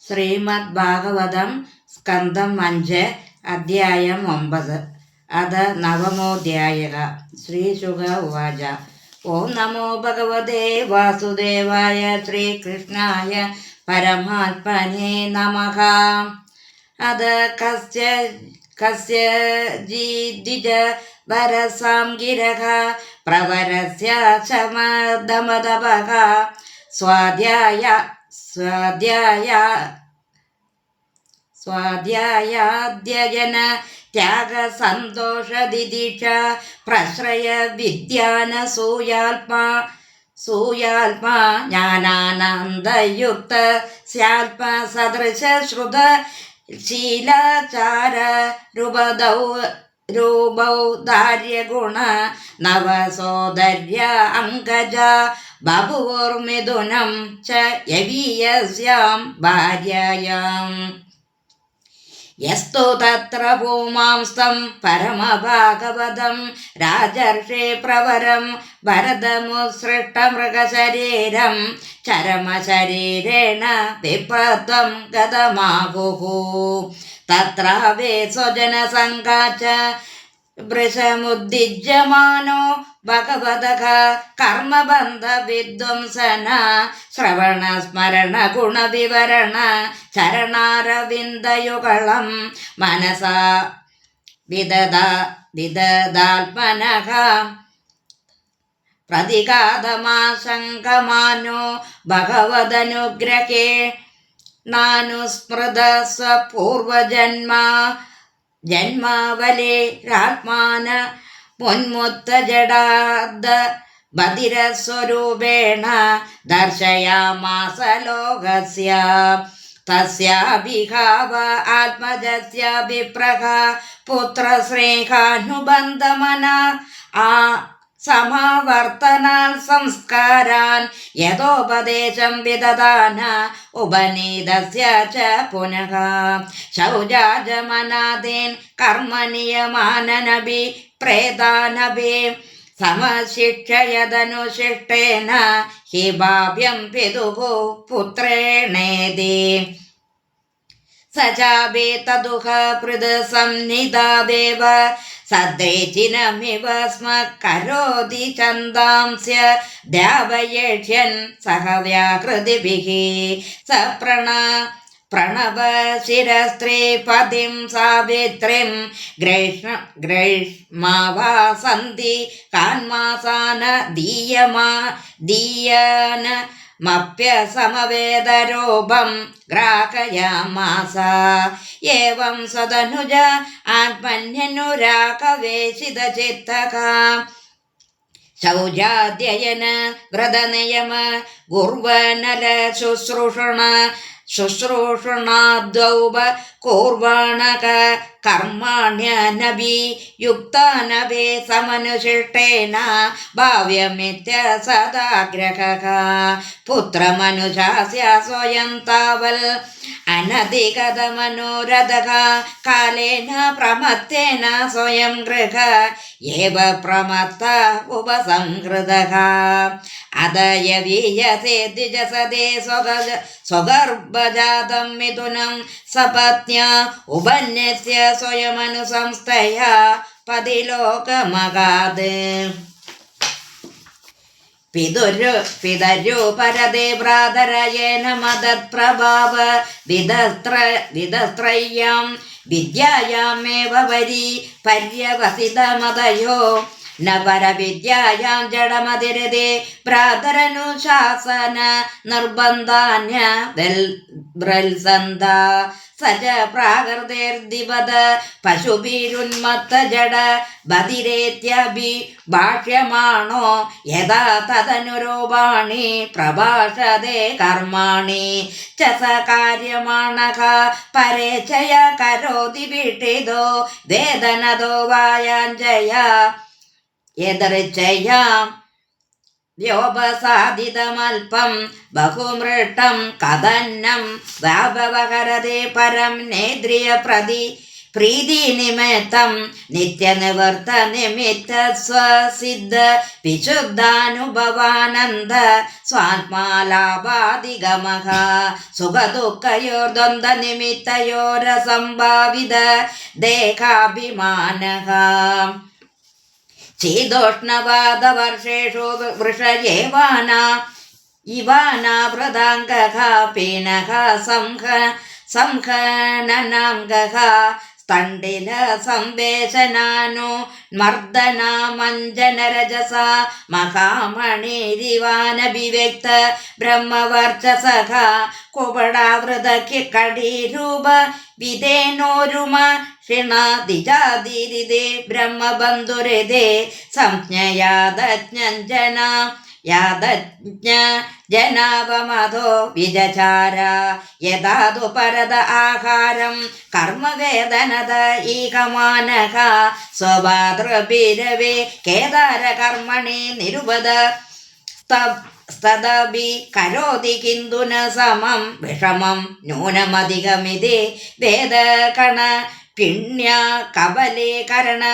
ശ്രീമദ് ഭാഗവതം സ്കന്ധം 5 അധ്യായം 9 അത നവമോധ്യായഃ. ശ്രീശുക ഉവാച. ഓം നമോ ഭഗവതേ വാസുദേവായ ശ്രീകൃഷ്ണായ പരമാത്മനേ നമഃ. അത കസ്യചിദ്വിജ വരസാം ഗിരഃ പ്രവരസ്യ ശമദമദപഃ സ്വാധ്യായാദ്യജന ത്യാഗ സന്തോഷ ദിദിക്ഷ പ്രശ്രയ വിദ്യാന സൂയാത്മാ ജ്ഞാനാനന്ദയുക്ത സ്യാത്മ സദൃശ ശ്രുത ശീലാചാര രൂപൗദാര്യഗുണ നവസോദര്യ അങ്കജ ബഭുർമിഥുനം ച യവീയസ്യാം ഭാര്യായാം. യസ്തു തത്ര ഭൂമാംസ്തം പരമഭാഗവതം രാജർഷേ പ്രവരം ഭരതമുത്സൃഷ്ടമൃഗശരീരം ചരമശരീരേണ വിപ്രത്വം ഗതമാഹുഃ. തത്രാവേ സ്വജനസംഘാച വൃഷമുദ്ദിജ്യമാനോ ഭഗവതഃ കർമ്മബന്ധ വിധ്വംസന ശ്രവണ സ്മരണ ഗുണവിവരണ ചരണാരവിന്ദയുഗളം മനസാ വിദദാത്മനഃ പ്രതിഘാതമാശങ്കമാനോ ഭഗവദനുഗ്രഹേ നാനുസ്മൃത ജന്മാവലേരാത്മാന മുന്മുക്തജഡാദ ബധിരസ്വരൂപേണ ദർശയാമാസ ലോകസ്യ. തസ്യാഭിഘാവ ആത്മജസ്യ വിപ്രഃ പുത്രസ്നേഹാനുബന്ധമന സമാവർത്തനാൻ സംസ്കാരാൻ യഥോപദേശം വിദദാന ഉപനീതസ്യ ച പുനഃ. ശൗചാജമനാദേൻ കർമ്മനിയമാനനഭി പ്രേതാനഭി സമശിക്ഷയതനുശിഷ്ടേന ഹി ഭാവ്യം പിതുഃ പുത്രേണേതി. സചാപി തദുഃ പൃഥസംനിധാവേവ സദ്രേചിനമിവ സ്മ കരോതി ചന്ദാംസ്യ ദ്യാവയേഷ്യൻ സഹ വ്യാകൃതിഭിഃ. പ്രണവശിരസ്ത്രീ പതിം സാവിത്രിം ഗ്രൈഷ്മാവാസന്തി കാന്മാസാന ദീയന മപ്യസമവേദരൂപം ഗ്രാഹയാമാസ. ഏവം സദനുജ ആത്മന്യനുരാഗവേശിതചിത്തഃ ശൗചാധ്യയന വ്രതനിയമ ഗുർവനല ശുശ്രൂഷണാദ്വൗപ കൂർവാണക കർമാണ്യനഭി യുക്താനഭേ സമനുശിഷ്ടേന ഭാവ്യമിത്യ സദാഗ്രഹഃ. പുത്രമനുശാസ്യ സ്വയം താവൽ അനധിഗതമനോരഥഃ കാലേന പ്രമത്തേന സ്വയം ഗൃഹ ഏവ പ്രമത്ത ഉപസംഹൃതഃ. അതയവീയസേ ദ്വിജസദേ സ്വഗർഭജാതം മിഥുനം സപത്ന്യാ ഉപന്യസ്യ സ്വയമനുസംസ്ഥയാ പതിലോകമഗാത്. പിതരു പരദേ ഭ്രാതരയേന മദത്പ്രഭാവ വിദസ്ത്രയ്യാം വിദ്യായാമേവ വരി പര്യവസിതമതയോ ന പരവിദ്യായാം ജഡമതിരതേ ഭ്രാതരനുശാസന നിർബന്ധാന്യ ബ്രൽസന്ത. സജ പ്രാകൃതേർദിവദ പശുഭിരുന്മത്ത ജഡ ബധിരേത്യഭിഭാഷ്യമാണോ യഥാ തദനുരൂപാണി പ്രഭാഷതേ കർമാണി ച സ കാര്യമാണഃ പരേച്ഛയ കരോതി വിഷിതോ വേദനതോ വായാഞ്ജയ യദൃച്ഛയാം വ്യോപസാദിതമൽപം ബഹുമൃഷ്ടം കഥന്നം വ്യവഹരതേ പരം നേദ്രിയ പ്രീതിനിമിത്തം നിത്യനിവർത്ത നിമിത്ത സ്വസിദ്ധ വിശുദ്ധാനുഭവാനന്ദ സ്വാത്മാലാപാധിഗമഃ സുഖദുഃഖയോർദ്വന്ദ്വ നിമിത്തയോരസംഭാവിത ദേഹാഭിമാനഃ ശീതോഷ്ണവാദവർഷേഷു വൃഷയേവാനാവൃതാംഗഃ പീനഃ സംഹനനാംഗഃ സ്തണ്ഡില സംവേശനാനു മർദ്ദനാമഞ്ജനരജസ മഹാമണിരിവാനഭിവ്യക്ത ബ്രഹ്മവർച്ചസഃ കുപടാവൃത കടീരൂപ വിധേനോരുമ ഷിണാദിജാതിരിതേ ബ്രഹ്മബന്ധുരിതേ സംജ്ഞയാദജ്ഞഞ്ജന യാദജ്ഞ ജനാവമധോ വിജചാര യഥാതു പരത ആഹാരം കർമ്മവേദനത ഈകമാനഃ സ്വഭാതൃഭിരവേ കേദാര കർമ്മണി നിരുപദ സ്തദപി കരോതി കിന്തു ന സമം വിഷമം നൂനമധികമിതി വേദകണ പിണ്യ കബലേ കരണ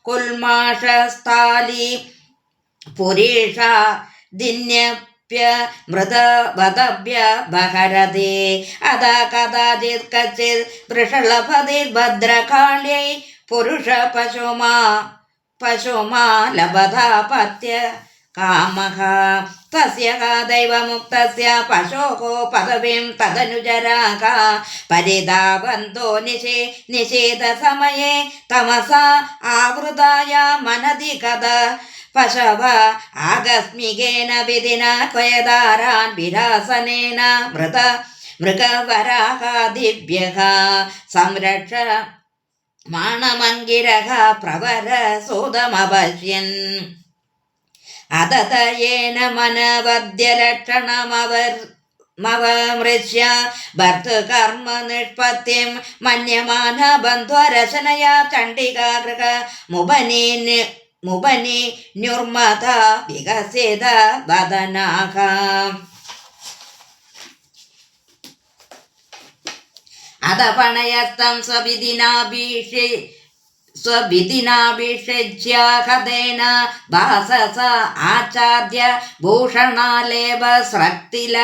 കുൽമാഷസ്ഥാലി പുരീഷ ദിന്യപ്യ മൃതവദഭ്യ ബഹരതേ അതാ കഥാചിത് കച്ചിത് വൃഷളഭതിർഭദ്രകാള്യൈ പുരുഷ പശുമാ ലഭതാപത്യ കാമഃ തസ്യ ദൈവമുക്തസ്യ പശോः പദവിം തദനുചരാः പരിതാപന്തോ നിഷേധസമയേ തമസാ ആവൃതായ മനതി കഥ പശവ ആകസ്മികേന വിധിന ക്വയദാരാൻ വിരാസനേന മൃഗവരാഹാദിഭ്യഃ സംരക്ഷ മാണമങ്കിരഃ പ്രവര സൂതമപശ്യൻ അതതയേന മനവദ്യലക്ഷണമവമൃശ്യ ഭർതൃകർമ്മ നിഷ്പത്തിം മന്യമാന ബന്ധുരചനയാ ചണ്ഡികാ ഗൃഹ മുബനി ന്യുർമത വികസിത വദനാഃ അധപണയസ്തം സ്വവിധിനാഭിഷജ്യാഹതേന ഭാസസ ആചാദ്യ ഭൂഷണാലേപ സ്രക്തില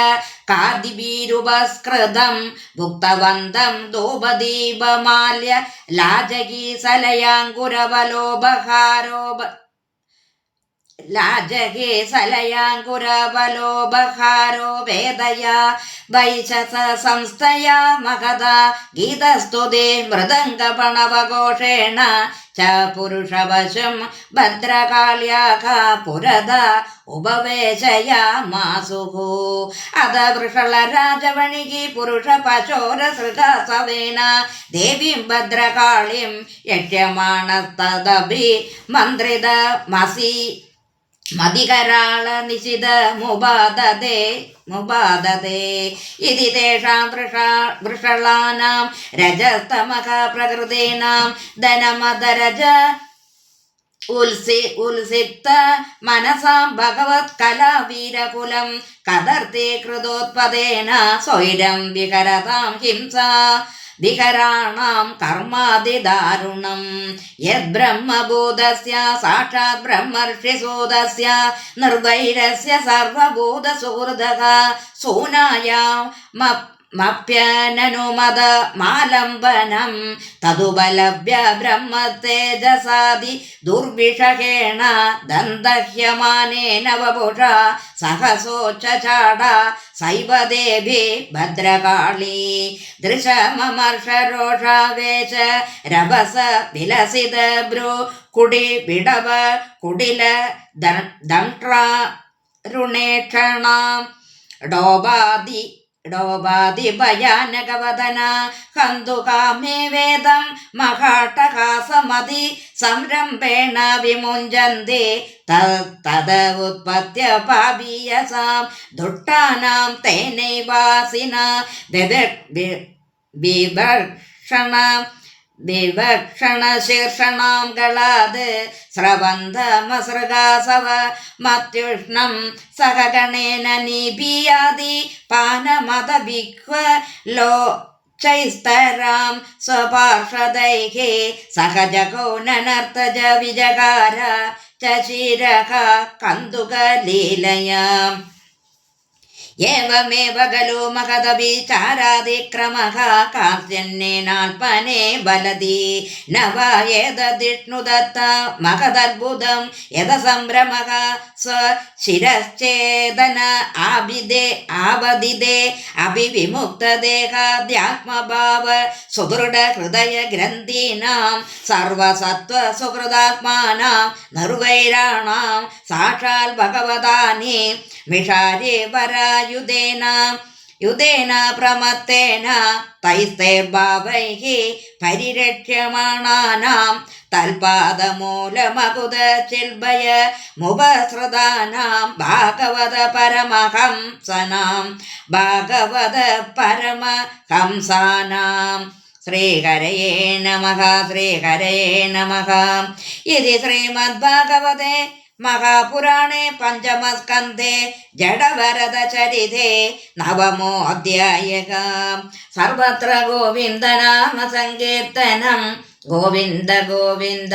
കാദിഭീരുപസ്കൃതം ഭുക്തവന്തം ധൂപദീപമാല്യ ലാജകീ സലയാങ്കുരവലോബഹാരോ വേദയാ വൈശസ സംസ്ഥയാ മഹത ഗീതസ്തുതേ മൃദംഗപണവഘോഷേണ ച പുരുഷവശം ഭദ്രകാള്യാഃ പുരത ഉപവേശയാമാസുഃ അത വൃഷളരാജവണികി പുരുഷ പശോരസൃഗസവേന ദേവീം ഭദ്രകാളീം യക്ഷ്യമാണസ്തദഭി മന്ത്രിത മതികരാള നിശിത മുപാദതേ ഇതി തേഷാം വൃഷളാനാം രജസ്തമഃ പ്രകൃതേനാം ധനമദരജ ഉത്സിക്ത മനസാം ഭഗവത് കലാവീരകുലം കദർത്തേ കൃതോത്പദേന സ്വൈരം വിഹരതാം ഹിംസാ വിഹരാണാം കർമാതിദാരുണം യദ്ബ്രഹ്മഭൂതസ്യ സാക്ഷാത് ബ്രഹ്മർഷിസൂതസ്യ നിർവൈരസ്യ സർവഭൂതസുഹൃദഃ സൂനായാമപ്യനനുമത മാലംബനം തതുപലഭ്യ ബ്രഹ്മതേജസാദി ദുർവിഷഹേണ ദന്തഹ്യമാനേന വപുഷാ സഹസോച്ചചാട സൈവ ദേവി ഭദ്രകാളി ദൃശമമർഷരോഷാവേശ രഭസ വിലസിത ബ്രൂ കുടി വിടവ കുടില ദംഷ്ട്രുണേക്ഷണ ഡോബാദി ഭയാനകവദന ഹന്തുകാമേ വേദം മഹാട്ടഹാസമതി സംരംഭേണ വിമുഞ്ചന്തി തദ ഉത്പത്യ പാപീയസാം ദുഷ്ടാനാം തേനൈവാസിന വിവക്ഷണ ശീർഷണാം ഗളാത് സ്രവന്തമസൃഗാസവ മത്യുഷ്ണം സഹഗണേന നിബീയാതി പാനമതഭിക്വ ചൈസ്തരാം സ്വപാർഷദൈः സഹജഗോ നനർത്തജ വിജകാര ചശിരഃ കന്തുകലീലയാം ഏവമേവ ഖലു മഹദവിചാരാതിക്രമഃ കാർജന്യേനാൽപനെ ബലതി ന വാ ഏതദിഷ്ണുദത്ത മഹദദ്ഭുതം യദസംഭ്രമഃ സ്വശിരശ്ചേതന ആവദിതേ അഭിവിമുക്തദേഹാദ്യാത്മഭാവ സുദൃഢഹൃദയ ഗ്രന്ഥീനാം സർവസത്വസുഹൃദാത്മാനാം നിർവൈരാണാം സാക്ഷാൽ ഭഗവതാനി വിഷാരേ യുധേന പ്രമത്തേന തൈസ്തൈർഭാവൈഃ പരിരക്ഷ്യമാണാനാം തൽപാദമൂലമകുതചിൽഭയ മുപസൃതാനാം ഭാഗവത പരമഹംസനാം ഭാഗവത പരമഹംസാനാം ശ്രീഹരയേ നമഃ ശ്രീഹരയേ നമഃ ഇതി ശ്രീമദ്ഭാഗവതേ മഹാപുരാണേ പഞ്ചമസ്കന്ധേ ജഡഭരതചരിതേ നവമോऽധ്യായഃ സർവത്ര ഗോവിന്ദനാമ സങ്കീർത്തനം ഗോവിന്ദ ഗോവിന്ദ.